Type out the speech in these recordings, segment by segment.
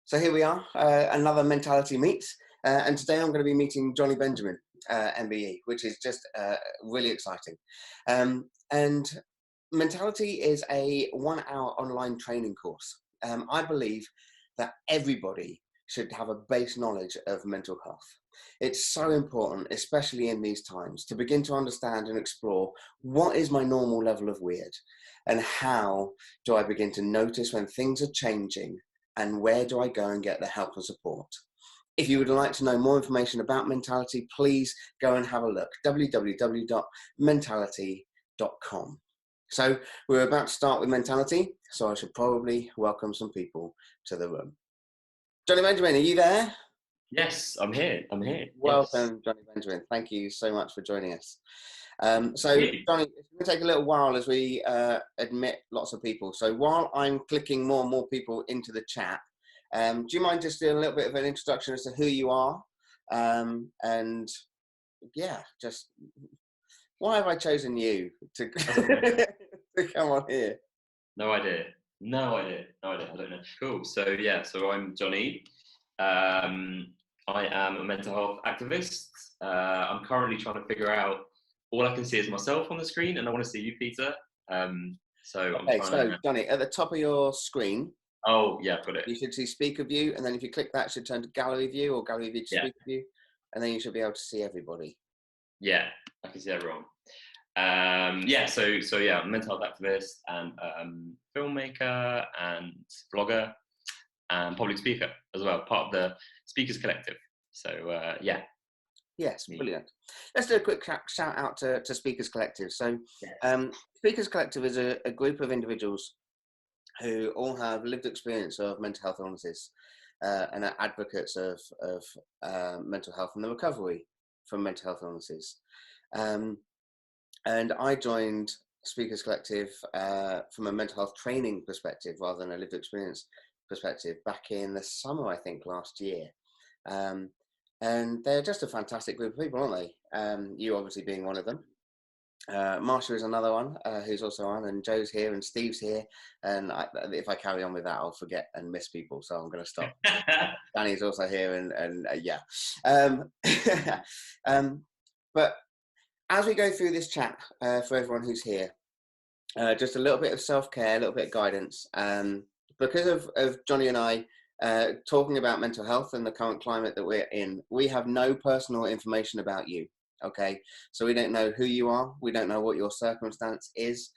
So here we are, another Mentality Meets, and today I'm going to be meeting Jonny Benjamin, MBE, which is just really exciting. And Mentality is a 1-hour online training course. I believe that everybody should have a base knowledge of mental health. It's so important, especially in these times, to begin to understand and explore what is my normal level of weird and how do I begin to notice when things are changing and where do I go and get the help and support. If you would like to know more information about Mentality, please go and have a look, www.mentality.com. So we're about to start with Mentality, so I should probably welcome some people to the room. Jonny Benjamin, are you there? Yes, I'm here. Welcome, yes. Jonny Benjamin. Thank you so much for joining us. So, Jonny, it's going to take a little while as we admit lots of people. So while I'm clicking more and more people into the chat, do you mind just doing a little bit of an introduction as to who you are? And yeah, just why have I chosen you to, to come on here? No idea. I don't know. Cool. So yeah, so I'm Jonny. I am a mental health activist. I'm currently trying to figure out, all I can see is myself on the screen, and I want to see you, Peter. Jonny, at the top of your screen, oh yeah, got it. you should see speaker view, and then if you click that, it should turn to gallery view or gallery view to speaker view, and then you should be able to see everybody. Yeah, I can see everyone. So I'm a mental health activist and filmmaker and blogger and public speaker as well, part of the Speakers Collective. So Yes, brilliant. Let's do a quick shout out to Speakers Collective. So Speakers Collective is a group of individuals who all have lived experience of mental health illnesses and are advocates of mental health and the recovery from mental health illnesses. And I joined Speakers Collective from a mental health training perspective rather than a lived experience perspective back in the summer, I think, last year. And they're just a fantastic group of people, aren't they? You obviously being one of them. Marsha is another one who's also on, and Joe's here, and Steve's here. And if I carry on with that, I'll forget and miss people, so I'm going to stop. Danny's also here, and yeah. But as we go through this chat, for everyone who's here, just a little bit of self-care, a little bit of guidance. Because of Jonny and I talking about mental health and the current climate that we're in, we have no personal information about you. Okay, so we don't know who you are. We don't know what your circumstance is.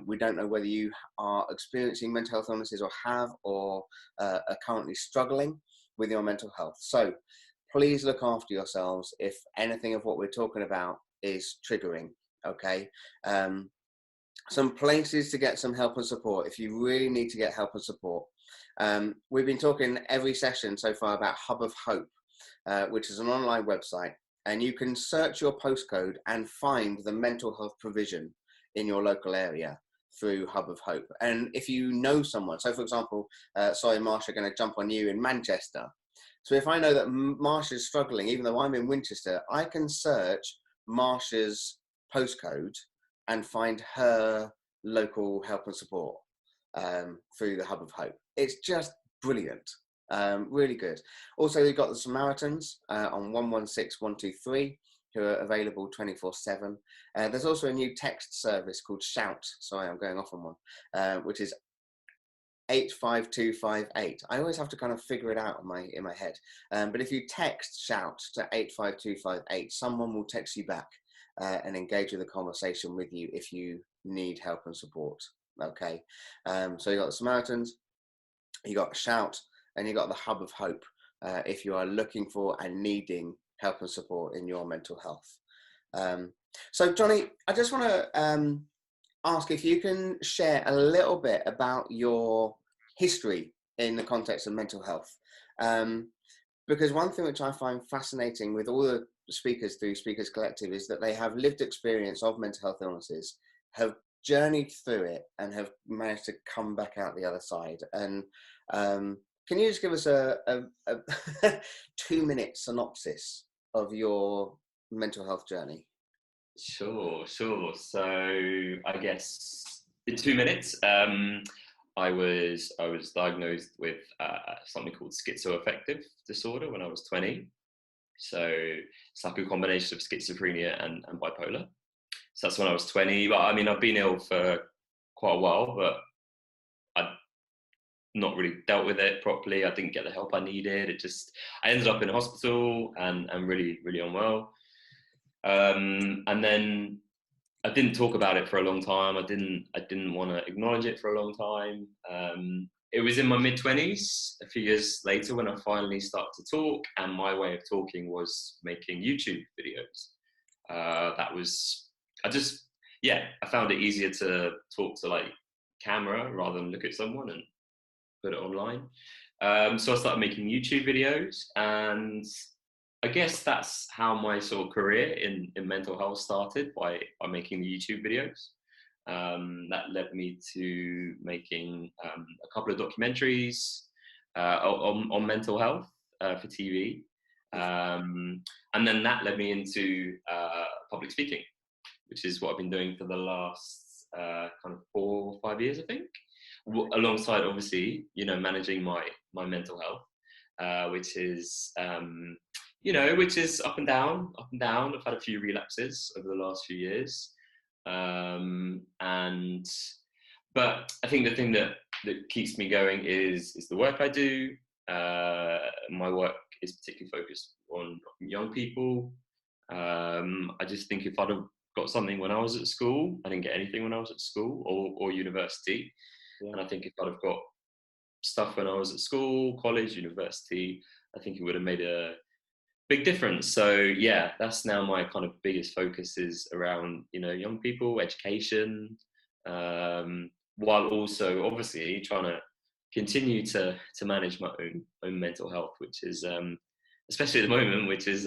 We don't know whether you are experiencing mental health illnesses or have, or are currently struggling with your mental health. So please look after yourselves if anything of what we're talking about is triggering. Okay. Some places to get some help and support if you really need to get help and support. We've been talking every session so far about Hub of Hope, which is an online website, and you can search your postcode and find the mental health provision in your local area through Hub of Hope. And if you know someone, so for example, Marsha, going to jump on you in Manchester. So if I know that Marsha's struggling, even though I'm in Winchester, I can search Marsha's postcode and find her local help and support through the Hub of Hope. It's just brilliant, really good. Also, we've got the Samaritans on 116123 who are available 24/7. There's also a new text service called Shout. Sorry, I'm going off on one, which is 85258. I always have to kind of figure it out in my head. But if you text Shout to 85258, someone will text you back and engage with a conversation with you if you need help and support. Okay, so you got the Samaritans, you got Shout, and you got the Hub of Hope if you are looking for and needing help and support in your mental health. So Jonny, I just want to ask if you can share a little bit about your history in the context of mental health. Because one thing which I find fascinating with all the speakers through Speakers Collective is that they have lived experience of mental health illnesses, have journeyed through it, and have managed to come back out the other side. And can you just give us a 2-minute synopsis of your mental health journey? Sure. So I guess in 2 minutes, I was diagnosed with something called schizoaffective disorder when I was 20. So it's like a combination of schizophrenia and bipolar. So that's when I was 20. But I mean, I've been ill for quite a while, but I not really dealt with it properly. I didn't get the help I needed. I ended up in hospital and really, really unwell. And then I didn't talk about it for a long time. I didn't want to acknowledge it for a long time. It was in my mid-20s, a few years later, when I finally started to talk, and my way of talking was making YouTube videos. I found it easier to talk to like camera rather than look at someone and put it online. So I started making YouTube videos, and I guess that's how my sort of career in mental health started, by making the YouTube videos. That led me to making a couple of documentaries on mental health for TV. And then that led me into public speaking, which is what I've been doing for the last kind of 4 or 5 years, I think, alongside obviously, managing my mental health, which is which is up and down. I've had a few relapses over the last few years. But I think the thing that keeps me going is the work I do. My work is particularly focused on young people. I just think if I'd have got something when I was at school, I didn't get anything when I was at school or university. Yeah. And I think if I'd have got stuff when I was at school, college, university, I think it would have made a big difference. So yeah, that's now my kind of biggest focus is around, young people, education, while also obviously trying to continue to manage my own mental health, which is, especially at the moment, which is,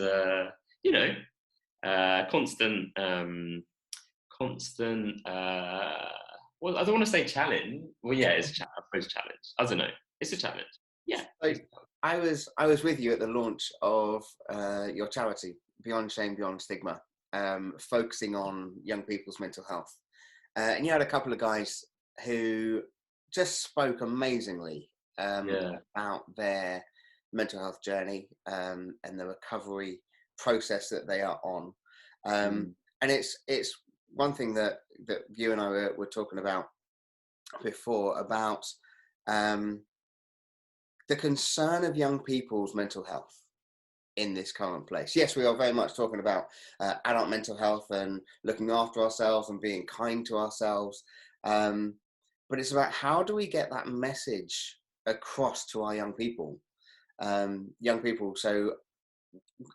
constant, well, I don't want to say challenge. Well, yeah, it's I suppose challenge. I don't know. It's a challenge. Yeah. So I was with you at the launch of your charity, Beyond Shame Beyond Stigma, focusing on young people's mental health. And you had a couple of guys who just spoke amazingly about their mental health journey and the recovery process that they are on. And it's one thing that you and I were talking about before, about the concern of young people's mental health in this current place. Yes, we are very much talking about adult mental health and looking after ourselves and being kind to ourselves. But it's about how do we get that message across to our young people? So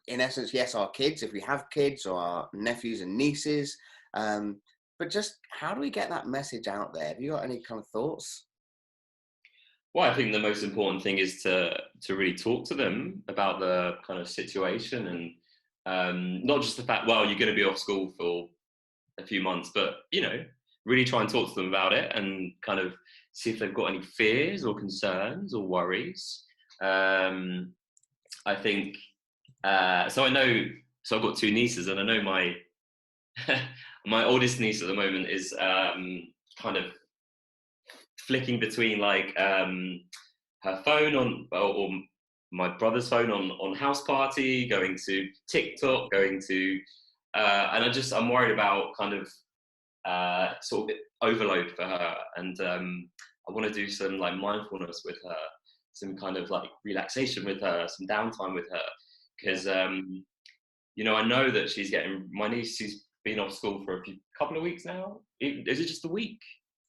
in essence, yes, our kids, if we have kids, or our nephews and nieces, but just how do we get that message out there? Have you got any kind of thoughts? Well, I think the most important thing is to really talk to them about the kind of situation, and not just the fact, well, you're going to be off school for a few months, but, really try and talk to them about it and kind of see if they've got any fears or concerns or worries. I think, so I've got 2 nieces, and I know my my oldest niece at the moment is kind of flicking between like her phone or my brother's phone on house party, going to TikTok, going to and I'm worried about kind of sort of overload for her, and I want to do some like mindfulness with her, some kind of like relaxation with her, some downtime with her, because I know that my niece, she's been off school for a couple of weeks now. Is it just a week?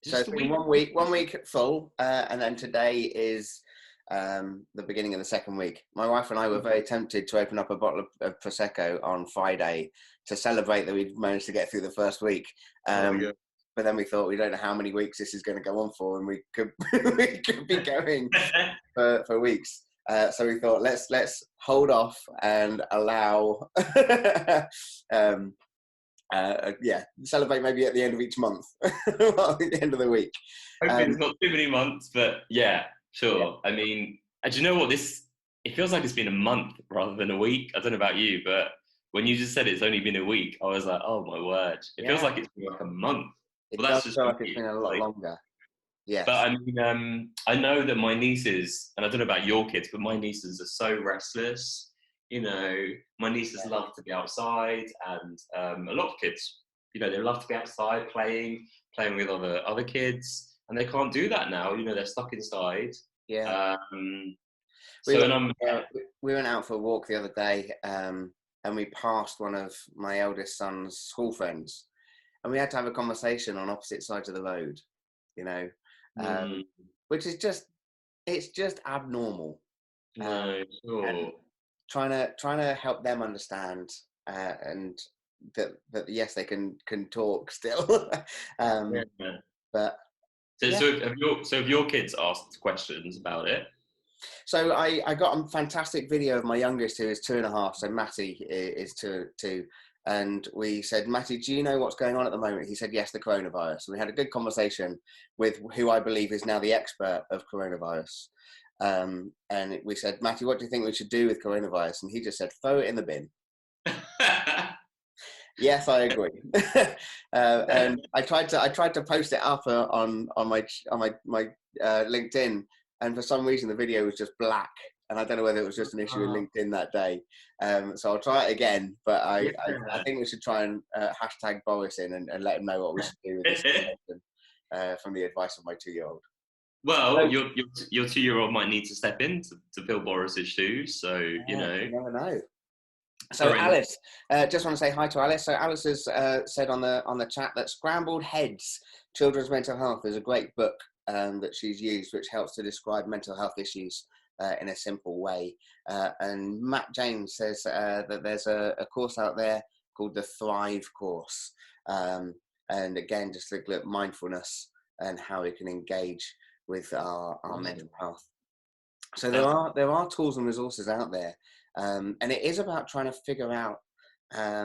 So it's been 1 week full, and then today is the beginning of the second week. My wife and I were very tempted to open up a bottle of Prosecco on Friday to celebrate that we'd managed to get through the first week. But then we thought, we don't know how many weeks this is going to go on for, and we could be going for weeks. So we thought, let's hold off and allow celebrate maybe at the end of each month, well, at the end of the week. Hopefully it's not too many months, but yeah, sure. Yeah. I mean, do you know what, it feels like it's been a month rather than a week. I don't know about you, but when you just said it's only been a week, I was like, oh my word. It feels like it's been like a month. It does feel like it's been a lot longer. Yes. But I mean, I know that my nieces, and I don't know about your kids, but my nieces are so restless. You know, my nieces love to be outside, and a lot of kids, you know, they love to be outside playing with other kids, and they can't do that now. You know, they're stuck inside. Yeah. Um, We so, went, and I'm we went out for a walk the other day, and we passed one of my eldest son's school friends, and we had to have a conversation on opposite sides of the road, you know, mm, which is it's just abnormal. Um, no, and sure. trying to help them understand, and that yes, they can talk still. um, Yeah. but So, yeah. have your kids asked questions about it? So I got a fantastic video of my youngest, who is 2.5. So Matty is two. And we said, Matty, do you know what's going on at the moment? He said, yes, the coronavirus. And we had a good conversation with who I believe is now the expert of coronavirus. And we said, Matty, what do you think we should do with coronavirus? And he just said, throw it in the bin. Yes, I agree. And I tried to post it up on my LinkedIn, and for some reason the video was just black, and I don't know whether it was just an issue with LinkedIn that day. So I'll try it again, but I think we should try and hashtag Boris in and let him know what we should do with this situation, from the advice of my 2-year-old. Well, So, your 2-year-old might need to step in to fill Boris's shoes. So you know, you never know. So Alice, just want to say hi to Alice. So Alice has said on the chat that Scrambled Heads, Children's Mental Health is a great book that she's used, which helps to describe mental health issues in a simple way. And Matt James says that there's a course out there called the Thrive course. And again, just look at mindfulness and how we can engage with our mental health. So there are tools and resources out there. And it is about trying to figure out, I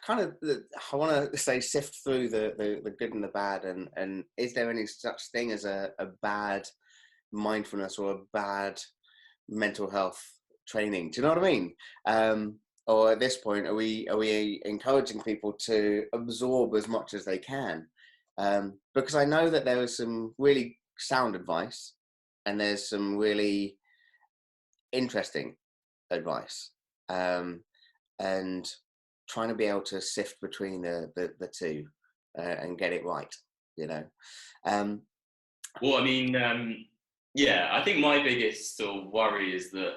want to say, sift through the good and the bad, and is there any such thing as a bad mindfulness or a bad mental health training? Do you know what I mean? Or at this point, are we encouraging people to absorb as much as they can? Because I know that there is some really sound advice, and there's some really interesting advice, and trying to be able to sift between the two, and get it right, you know. well, I mean, yeah, I think my biggest sort of worry is that,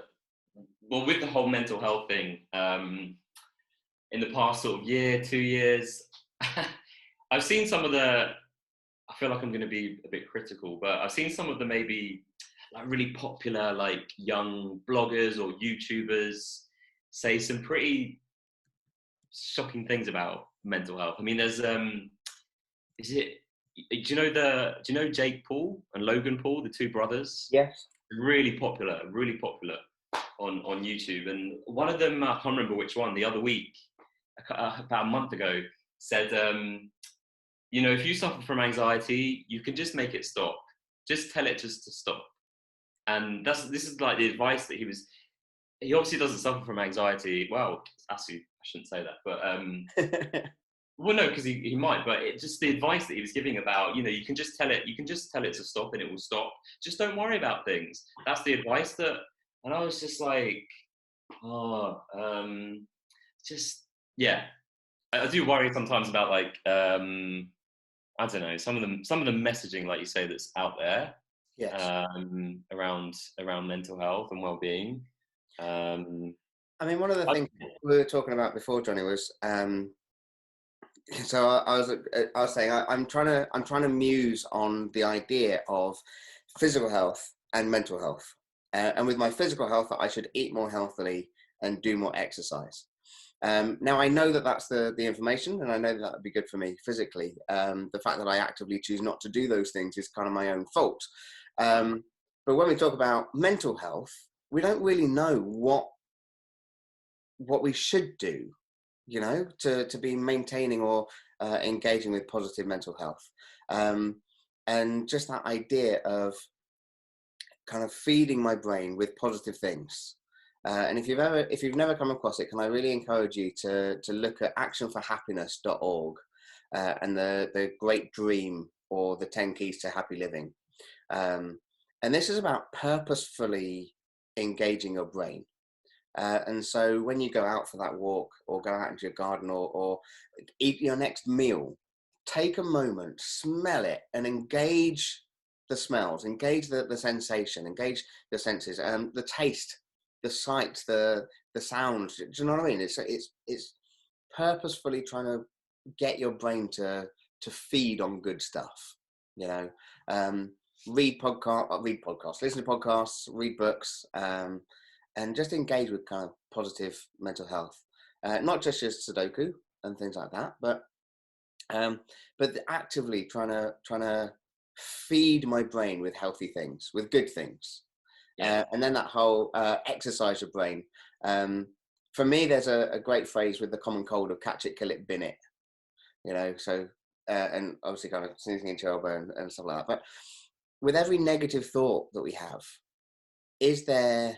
well, with the whole mental health thing, in the past sort of year, 2 years, I've seen some of the. I feel like I'm going to be a bit critical, but I've seen some of the maybe like really popular like young bloggers or YouTubers say some pretty shocking things about mental health. I mean, there's is it? Do you know Jake Paul and Logan Paul, the two brothers? Yes. Really popular on YouTube. And one of them, I can't remember which one, the other week, about a month ago, said, you know, if you suffer from anxiety, you can just make it stop. Just tell it just to stop. And this is like the advice that he obviously doesn't suffer from anxiety. Well, actually, I shouldn't say that, but well, no, because he might, but it just the advice that he was giving about, you know, you can just tell it to stop and it will stop. Just don't worry about things. That's the advice and I was just like, oh, just, yeah. I do worry sometimes about like, I don't know, some of the messaging, like you say, that's out there, Yes. around mental health and well-being. I mean, one of the things we were talking about before, Jonny, was so I was saying I'm trying to muse on the idea of physical health and mental health, and with my physical health, I should eat more healthily and do more exercise. Now I know that that's the information, and I know that would be good for me physically. The fact that I actively choose not to do those things is kind of my own fault. But when we talk about mental health, we don't really know what we should do, you know, to be maintaining or engaging with positive mental health. And just that idea of kind of feeding my brain with positive things. And if you've never come across it, can I really encourage you to look at actionforhappiness.org, and the Great Dream or the 10 keys to happy living. And this is about purposefully engaging your brain. And so when you go out for that walk, or go out into your garden, or eat your next meal, take a moment, smell it, and engage the smells, engage the sensation, engage your senses, the taste, the sight, the sound. Do you know what I mean? It's purposefully trying to get your brain to feed on good stuff. You know, read podcasts, listen to podcasts, read books, and just engage with kind of positive mental health. Not just Sudoku and things like that, but actively trying to feed my brain with healthy things, with good things. And then that whole exercise your brain. For me, there's a great phrase with the common cold of catch it, kill it, bin it. You know, so and obviously kind of sneezing into your elbow and stuff like that. But with every negative thought that we have, is there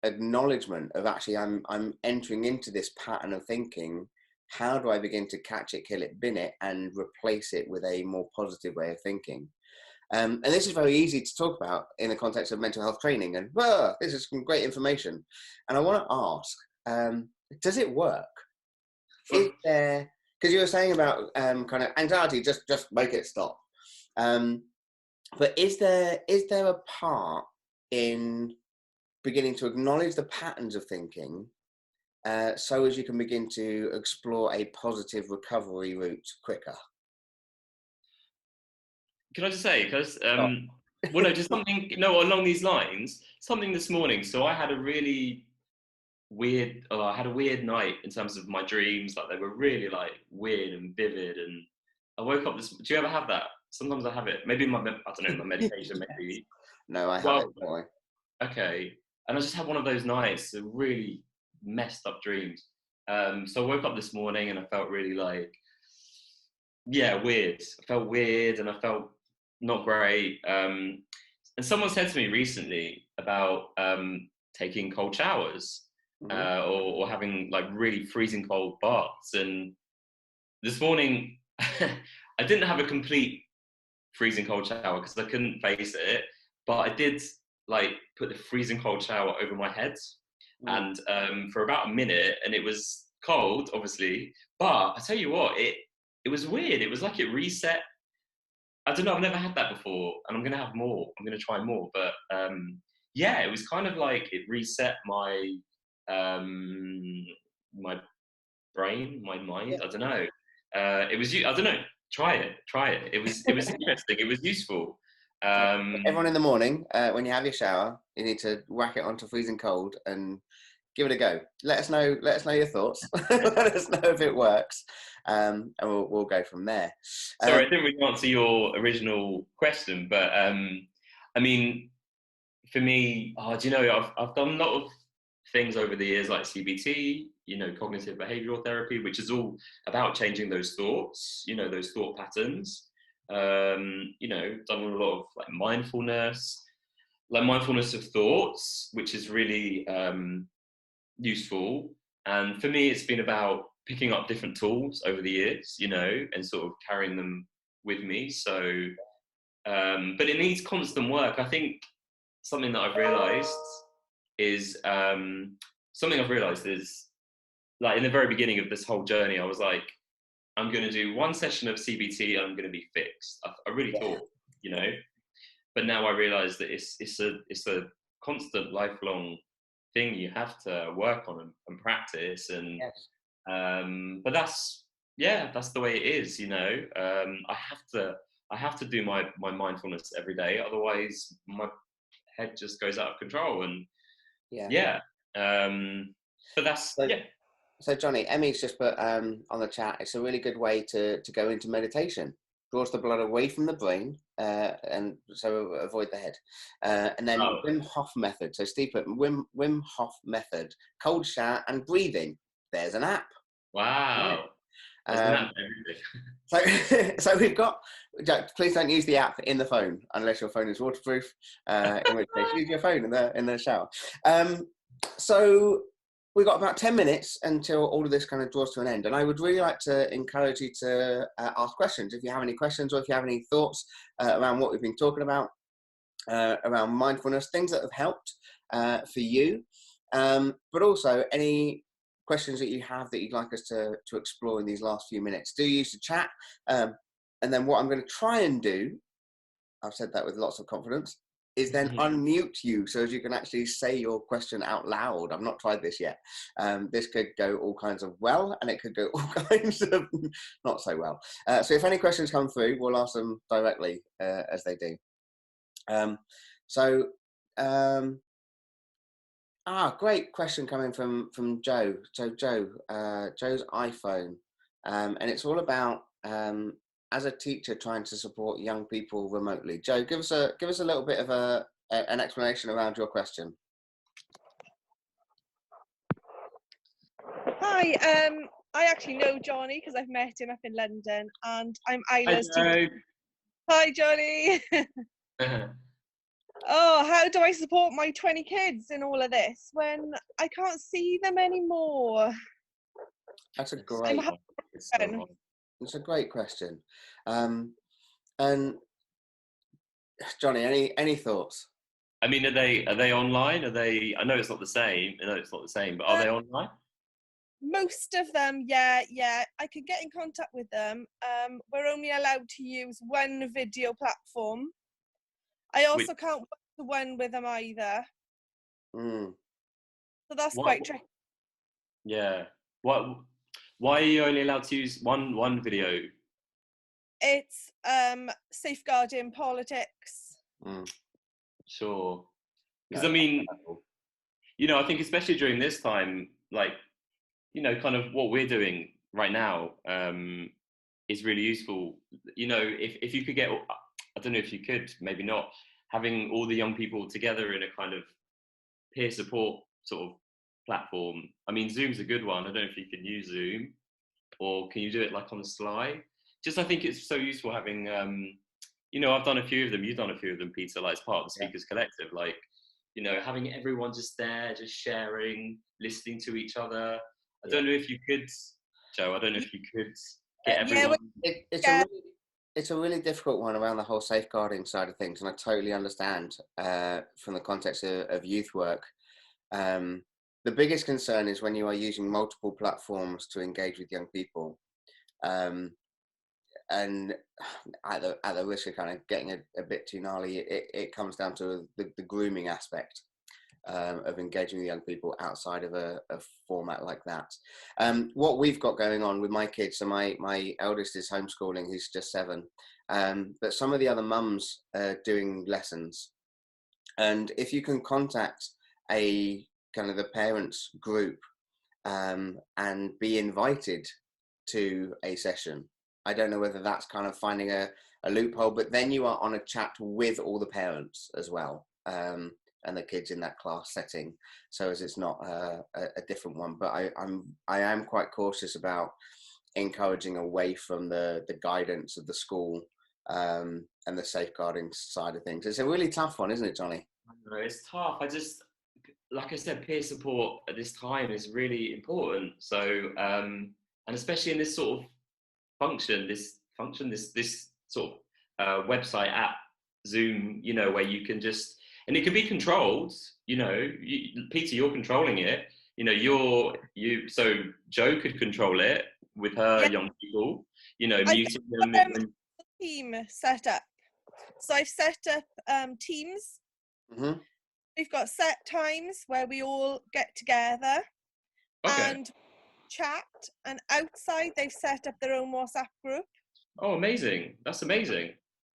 acknowledgement of actually I'm entering into this pattern of thinking? How do I begin to catch it, kill it, bin it, and replace it with a more positive way of thinking? And this is very easy to talk about in the context of mental health training, and this is some great information. And I want to ask, does it work? Is there, because you were saying about kind of anxiety, just make it stop. But is there a part in beginning to acknowledge the patterns of thinking, so as you can begin to explore a positive recovery route quicker? Can I just say, because, well, no, just something, along these lines, something this morning. So I had a really weird, I had a weird night in terms of my dreams. Like, they were really like weird and vivid. And I woke up do you ever have that? Sometimes I have it. Maybe I don't know, my medication, maybe. No, I have it. Boy. Okay. And I just had one of those nights, really messed up dreams. So I woke up this morning and I felt really like, weird. I felt weird and I felt not great. And someone said to me recently about taking cold showers, or having like really freezing cold baths. And this morning, I didn't have a complete freezing cold shower because I couldn't face it, but I did like put the freezing cold shower over my head, and for about a minute, and it was cold, obviously. But I tell you what, it was weird. It was like it reset. I don't know. I've never had that before, and I'm gonna have more. I'm gonna try more. But it was kind of like it reset my my brain, my mind. Yeah. I don't know. It was. I don't know. Try it. It was interesting. It was useful. Everyone in the morning, when you have your shower, you need to whack it onto freezing cold and give it a go. Let us know your thoughts. Let us know if it works, and we'll go from there. Sorry, I didn't really answer your original question, but I mean, for me, do you know, I've done a lot of things over the years, like CBT, cognitive behavioral therapy, which is all about changing those thoughts, those thought patterns. Done a lot of like mindfulness of thoughts, which is really useful. And for me, it's been about picking up different tools over the years, and sort of carrying them with me. So, but it needs constant work. I think something that I've realized is like in the very beginning of this whole journey, I was like, I'm going to do one session of CBT and I'm going to be fixed. I really thought, but now I realize that it's a constant lifelong thing you have to work on and practice. And but that's the way it is. I have to do my mindfulness every day, otherwise my head just goes out of control. And but that's So Jonny, Emmy's just put on the chat, it's a really good way to go into meditation. Draws the blood away from the brain, and so avoid the head. And then Wim Hof method. So Steve put Wim Hof method, cold shower and breathing. There's an app. Wow. So we've got, please don't use the app in the phone unless your phone is waterproof, in which case use your phone in the shower. So we've got about 10 minutes until all of this kind of draws to an end. And I would really like to encourage you to ask questions. If you have any questions or if you have any thoughts around what we've been talking about, around mindfulness, things that have helped for you, but also any questions that you have that you'd like us to explore in these last few minutes, do use the chat. And then what I'm going to try and do, I've said that with lots of confidence, is then unmute you so as you can actually say your question out loud. I've not tried this yet. This could go all kinds of well, and it could go all kinds of not so well. So if any questions come through, we'll ask them directly as they do. Great question coming from Joe. Joe's iPhone, and it's all about as a teacher trying to support young people remotely. Joe, give us a little bit of an explanation around your question. Hi, I actually know Jonny because I've met him up in London, and I'm Isla's teacher. Hi, Jonny. Oh, how do I support my 20 kids in all of this when I can't see them anymore? That's a great question. It's a great question. And Jonny, any thoughts? I mean, are they online? Are they? I know it's not the same. But are they online? Most of them, yeah. I could get in contact with them. We're only allowed to use one video platform. I also can't work the one with them either. So that's quite tricky. Yeah. Why are you only allowed to use one video? It's safeguarding politics. Sure. Because I mean, I think especially during this time, like, kind of what we're doing right now is really useful. If you could get, I don't know if you could, maybe not, having all the young people together in a kind of peer support sort of platform. I mean, Zoom's a good one. I don't know if you can use Zoom, or can you do it like on the sly? I think it's so useful having, I've done a few of them, you've done a few of them, Peter, like as part of the Speakers Collective, like, having everyone just there, just sharing, listening to each other. I don't know if you could, Joe, get everyone. It's a really difficult one around the whole safeguarding side of things, and I totally understand from the context of youth work. The biggest concern is when you are using multiple platforms to engage with young people, and at the risk of kind of getting a bit too gnarly, it comes down to the grooming aspect of engaging with young people outside of a format like that. What we've got going on with my kids, so my eldest is homeschooling, who's just 7, but some of the other mums are doing lessons. And if you can contact a kind of the parents group and be invited to a session, I don't know whether that's kind of finding a loophole, but then you are on a chat with all the parents as well, and the kids in that class setting, so as it's not a different one. But I am quite cautious about encouraging away from the guidance of the school and the safeguarding side of things. It's a really tough one, isn't it, Jonny? It's tough. Like I said, peer support at this time is really important. So, and especially in this sort of this sort of website app, Zoom, where you can just, and it can be controlled, Peter, you're controlling it, so Joe could control it with her young people, muting them. Team set up. So I've set up teams. We've got set times where we all get together and chat, and outside they've set up their own WhatsApp group. Oh, amazing. That's amazing.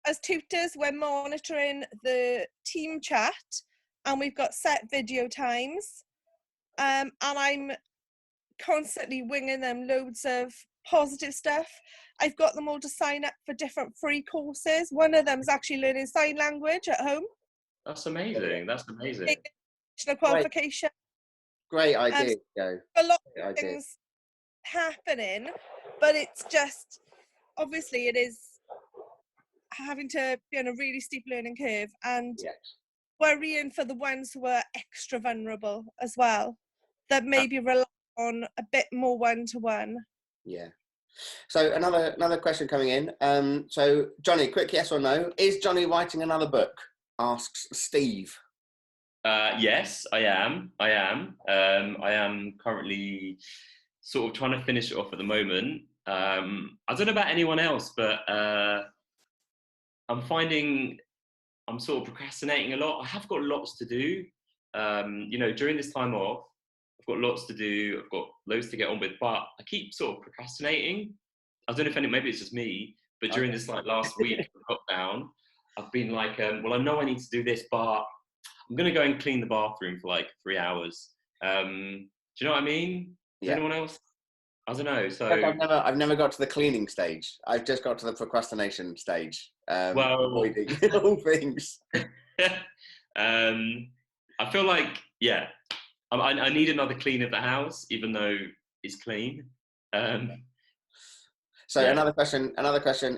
As tutors, we're monitoring the team chat, and we've got set video times, and I'm constantly winging them loads of positive stuff. I've got them all to sign up for different free courses. One of them is actually learning sign language at home. That's amazing. Qualification. Great idea, Joe. A lot of things happening, but it's just, obviously it is having to be on a really steep learning curve, and worrying for the ones who are extra vulnerable as well. that maybe rely on a bit more one-to-one. Yeah. So another question coming in. So Jonny, quick yes or no. Is Jonny writing another book? Asks Steve. Yes, I am. I am currently sort of trying to finish it off at the moment. I don't know about anyone else, but I'm finding I'm sort of procrastinating a lot. I have got lots to do. During this time off, I've got lots to do. I've got loads to get on with, but I keep sort of procrastinating. I don't know if maybe it's just me, but during this like last week of lockdown, I've been like, well, I know I need to do this, but I'm gonna go and clean the bathroom for like 3 hours. Do you know what I mean? Does anyone else? I don't know. So I've never got to the cleaning stage. I've just got to the procrastination stage. Avoiding all things. I feel like I need another clean of the house, even though it's clean. Another question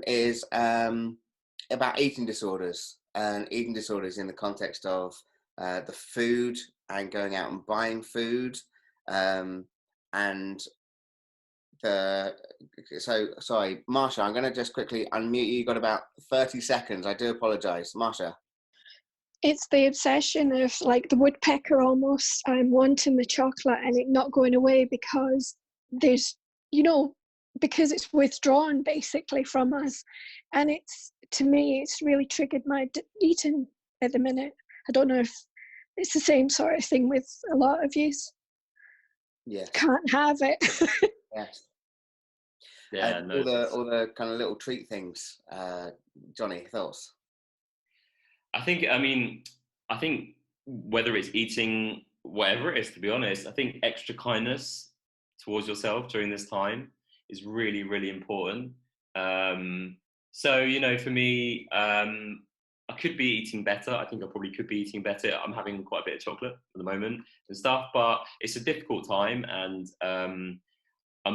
is about eating disorders, and eating disorders in the context of the food and going out and buying food, and sorry, Marsha, I'm going to just quickly unmute you. You've got about 30 seconds. I do apologise, Marsha. It's the obsession of like the woodpecker almost. I'm wanting the chocolate and it not going away because there's, because it's withdrawn basically from us. And to me, it's really triggered my eating at the minute. I don't know if it's the same sort of thing with a lot of you. Yes. Can't have it. Yes. Yeah. All the kind of little treat things. Jonny, thoughts? I think whether it's eating, whatever it is, to be honest, I think extra kindness towards yourself during this time is really, really important. For me, I could be eating better. I think I probably could be eating better. I'm having quite a bit of chocolate at the moment and stuff, but it's a difficult time, and I'm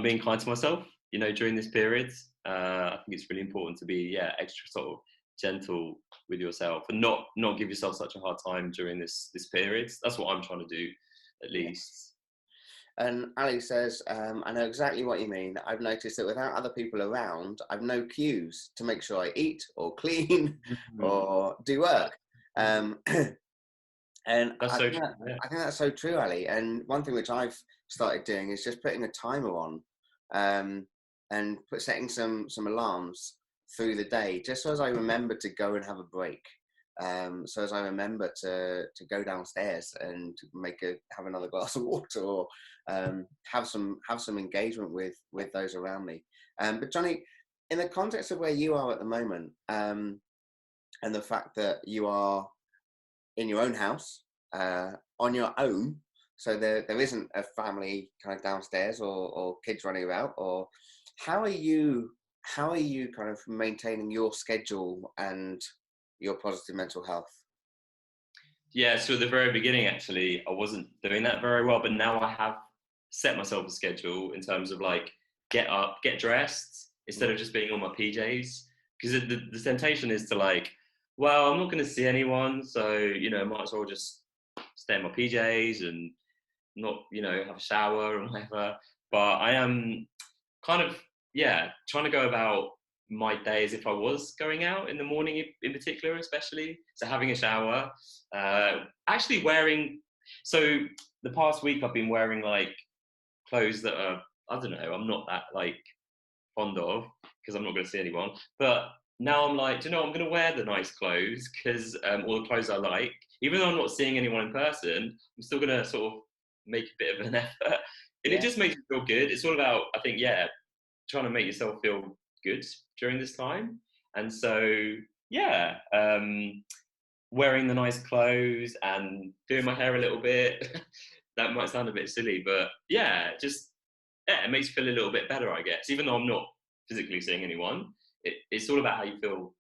being kind to myself, during this period. I think it's really important to be, extra sort of gentle with yourself and not give yourself such a hard time during this period. That's what I'm trying to do, at least. And Ali says, I know exactly what you mean. I've noticed that without other people around, I've no cues to make sure I eat or clean or do work. And that's I think that's so true, Ali. And one thing which I've started doing is just putting a timer on, and setting some alarms through the day, just so as I remember to go and have a break. So as I remember to go downstairs and have another glass of water, or have some engagement with those around me. But Jonny, in the context of where you are at the moment, and the fact that you are in your own house, on your own, so there isn't a family kind of downstairs or kids running about, or how are you kind of maintaining your schedule and your positive mental health? Yeah, so at the very beginning, actually, I wasn't doing that very well, but now I have set myself a schedule in terms of like, get up, get dressed, instead of just being on my PJs. Because the temptation is to like, well, I'm not going to see anyone, so, might as well just stay in my PJs and not, have a shower or whatever. But I am kind of, trying to go about my day as if I was going out in the morning in particular, especially. So having a shower, actually wearing, so the past week I've been wearing like clothes that are, I don't know, I'm not that like fond of, because I'm not going to see anyone. But now I'm like, I'm going to wear the nice clothes, because all the clothes I like, even though I'm not seeing anyone in person, I'm still going to sort of make a bit of an effort. And it just makes me feel good. It's all about, I think, trying to make yourself feel good during this time. And so, wearing the nice clothes and doing my hair a little bit. That might sound a bit silly, but it makes you feel a little bit better, I guess. Even though I'm not physically seeing anyone, it's all about how you feel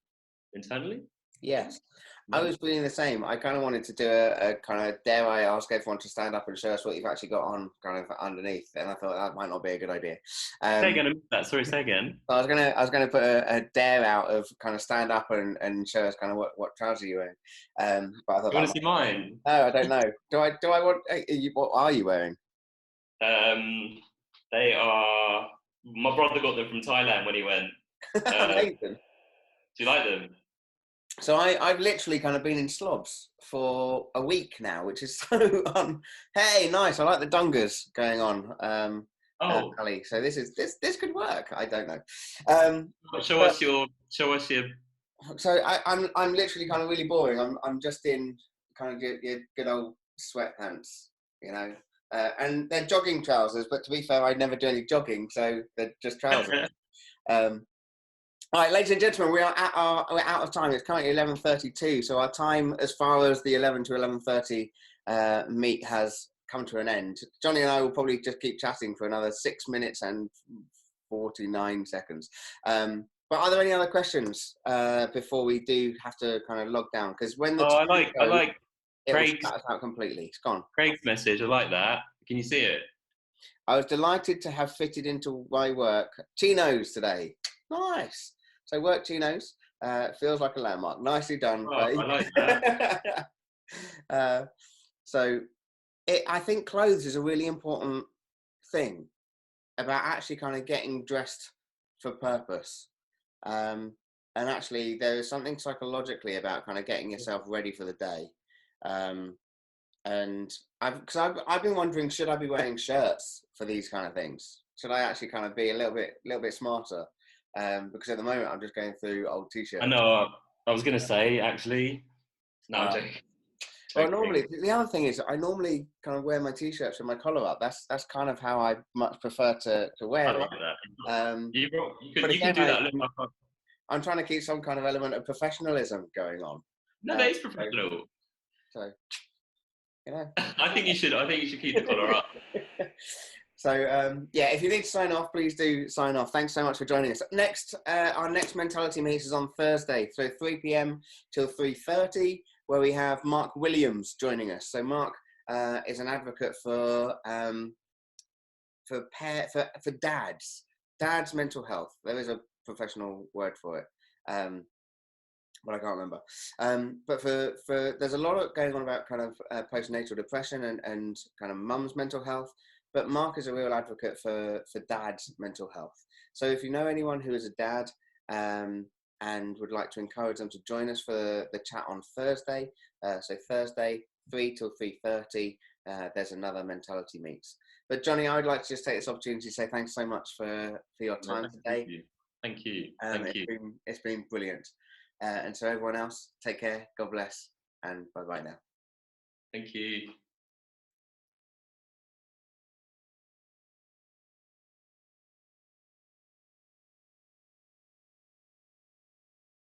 internally. Yes. I was feeling the same. I kind of wanted to do a kind of, dare I ask everyone to stand up and show us what you've actually got on kind of underneath, and I thought that might not be a good idea. Say again. Sorry, say again. I was gonna put a dare out of kind of stand up and show us kind of what trousers you're wearing. But I thought, you want to see mine? No, I don't know. Do I want? What are you wearing? They are. My brother got them from Thailand when he went. Amazing. Do you like them? So I've literally kind of been in slobs for a week now, which is so hey, nice. I like the dungas going on. Ali. So this could work. I don't know. Show us your. So I'm literally kind of really boring. I'm just in kind of your good old sweatpants, you know, and they're jogging trousers. But to be fair, I never do any jogging, so they're just trousers. All right, ladies and gentlemen, we're out of time. It's currently 11:32, so our time as far as the 11 to 11:30 meet has come to an end. Jonny and I will probably just keep chatting for another 6 minutes and 49 seconds. But are there any other questions before we do have to kind of log down? Because when the I like it Craig's will out completely. It's gone. Craig's message. I like that. Can you see it? I was delighted to have fitted into my work chinos today. Nice. So work chinos feels like a landmark. Nicely done. I like that. So I think clothes is a really important thing about actually kind of getting dressed for purpose. And actually there is something psychologically about kind of getting yourself ready for the day. And I've been wondering, should I be wearing shirts for these kind of things? Should I actually kind of be a little bit smarter? Because at the moment I'm just going through old t-shirts. I know. I was going to say actually. No, I'm joking. Well, normally the other thing is I normally kind of wear my t-shirts with my collar up. That's kind of how I much prefer to wear I like it. that. You can do that. I'm trying to keep some kind of element of professionalism going on. No, that is professional. So, you know. I think you should keep the collar up. So yeah, if you need to sign off, please do sign off. Thanks so much for joining us. Next, our next mentality meet is on Thursday, so 3 p.m. till 3:30, where we have Mark Williams joining us. So Mark is an advocate for dad's mental health. There is a professional word for it, but I can't remember. But for there's a lot going on about kind of postnatal depression and kind of mum's mental health. But Mark is a real advocate for dad's mental health. So if you know anyone who is a dad and would like to encourage them to join us for the chat on Thursday, so Thursday 3 till 3:30, there's another mentality meets. But Jonny, I would like to just take this opportunity to say thanks so much for your time today. Thank you. It's been brilliant. And so everyone else, take care, God bless, and bye-bye now. Thank you.